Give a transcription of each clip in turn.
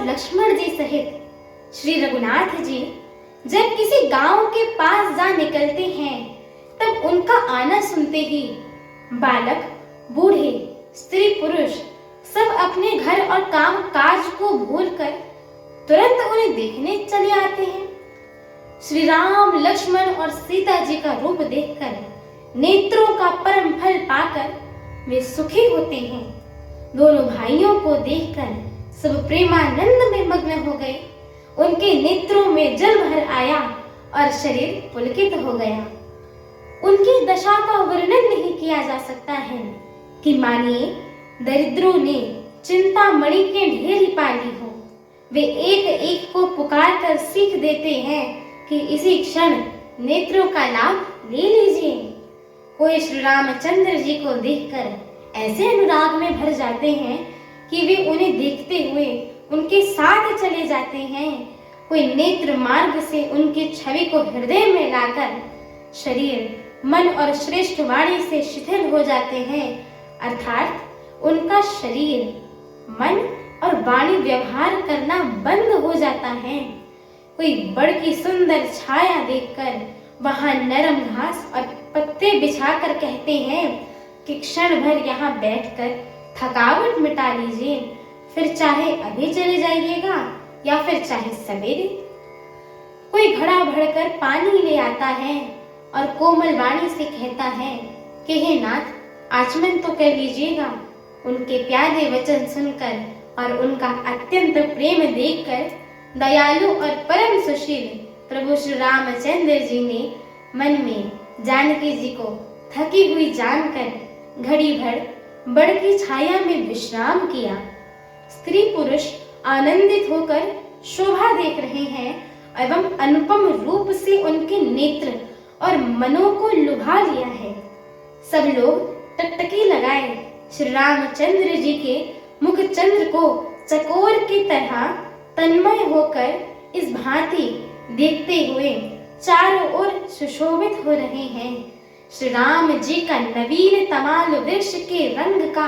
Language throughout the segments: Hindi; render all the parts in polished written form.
और लक्ष्मण जी सहित श्री रघुनाथ जी जब किसी गांव के पास जा निकलते हैं, तब उनका आना सुनते ही बालक, बूढ़े, स्त्री, पुरुष सब अपने घर और काम काज को भूलकर तुरंत उन्हें देखने चले आते हैं। श्री राम, लक्ष्मण और सीता जी का रूप देखकर, नेत्रों का परम फल पाकर वे सुखी होते हैं। दोनों भाइयों को देखकर सब प्रेमानंद में मग्न हो गए। उनके नेत्रों में जल भर आया और शरीर पुलकित हो गया। उनकी दशा का वर्णन नहीं किया जा सकता है कि मानिए दरिद्रों ने चिंतामणि के ढेर ही पाली हो। वे एक एक को पुकार कर सीख देते हैं कि इसी क्षण नेत्रों का लाभ ले लीजिए। कोई श्री रामचंद्र जी को देखकर ऐसे अनुराग में भर जाते हैं कि वे उन्हें देखते हुए उनके साथ चले जाते हैं। कोई नेत्र मार्ग से उनकी छवि को हृदय में लाकर शरीर, मन और श्रेष्ठ वाणी से शिथिल हो जाते हैं, अर्थात उनका शरीर, मन और वाणी व्यवहार करना बंद हो जाता है। कोई बड़ की सुंदर छाया देखकर वहां नरम घास और पत्ते बिछाकर कहते हैं कि क्षण भर यहाँ बैठकर थकावट मिटा लीजिए, फिर चाहे अभी चले जाइएगा या फिर चाहे सवेरे। कोई घड़ा भरकर पानी ले आता है और कोमल वाणी से कहता है कि हे नाथ, आचमन तो कर लीजिएगा। उनके प्यारे वचन सुनकर और उनका अत्यंत प्रेम देखकर दयालु और परम सुशील प्रभु श्री रामचंद्र जी ने मन में जानकी जी को थकी हुई जानकर घड़ी भर बड़ की छाया में विश्राम किया। स्त्री पुरुष आनंदित होकर शोभा देख रहे हैं एवं अनुपम रूप से उनके नेत्र और मनों को लुभा लिया है। सब लोग टकटकी लगाए श्री रामचंद्र जी के मुख चंद्र को चकोर की तरह तन्मय होकर इस भांति देखते हुए चारों ओर सुशोभित हो रहे हैं। श्री राम जी का नवीन तमाल वृक्ष के रंग का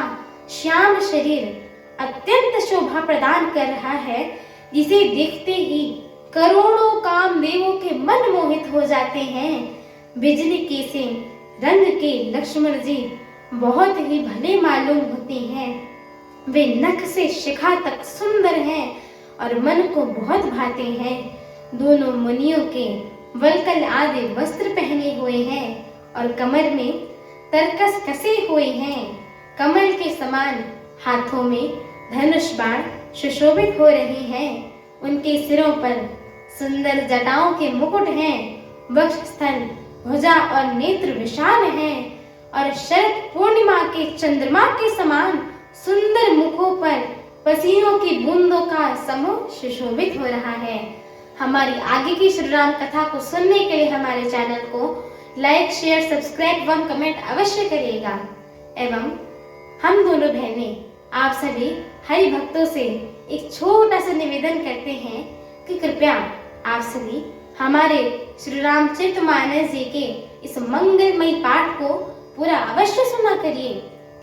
श्याम शरीर अत्यंत शोभा प्रदान कर रहा है, जिसे देखते ही करोड़ों कामदेवों के मन मोहित हो जाते हैं। बिजली के से रंग के लक्ष्मण जी बहुत ही भले मालूम होते हैं। वे नख से शिखा तक सुंदर हैं और मन को बहुत भाते हैं। दोनों मुनियों के वलकल आदि वस्त्र पहने हुए हैं और कमर में तरकस कसे हुए हैं। कमल के समान हाथों में धनुष बाण सुशोभित हो रहे हैं। उनके सिरों पर सुंदर जटाओं के मुकुट हैं। वक्षस्थल, भुजा और नेत्र विशाल हैं और शरद पूर्णिमा के चंद्रमा के समान सुंदर मुखों पर पसीनों की बूंदों का समूह सुशोभित हो रहा है। हमारी आगे की श्री राम कथा को सुनने के लिए हमारे चैनल को लाइक, शेयर, सब्सक्राइब एवं कमेंट अवश्य करिएगा। एवं हम दोनों बहनें आप सभी हरि भक्तों से एक छोटा सा निवेदन करते हैं कि कृपया आप सभी हमारे श्री रामचरितमानस जी के इस मंगलमयी पाठ को पूरा अवश्य सुना करिए,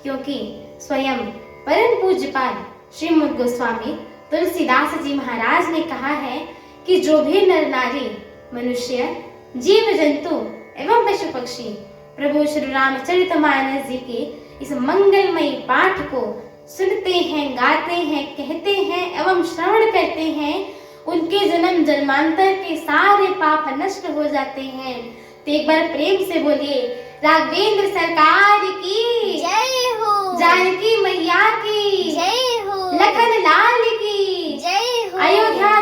क्योंकि स्वयं परम पूज्यपाद श्रीमद् गोस्वामी तुलसीदास जी महाराज ने कहा है कि जो भी नर नारी, मनुष्य, जीव जंतु एवं पशु पक्षी प्रभु श्री रामचरितमानस जी के इस मंगलमयी पाठ को सुनते हैं, गाते हैं, कहते हैं एवं श्रवण करते हैं, उनके जन्म जन्मांतर के सारे पाप नष्ट हो जाते हैं। तो एक बार प्रेम से बोलिए, राघवेंद्र सरकार की जय हो, जानकी मैया की जय हो, लखन लाल की जय हो। अयोध्या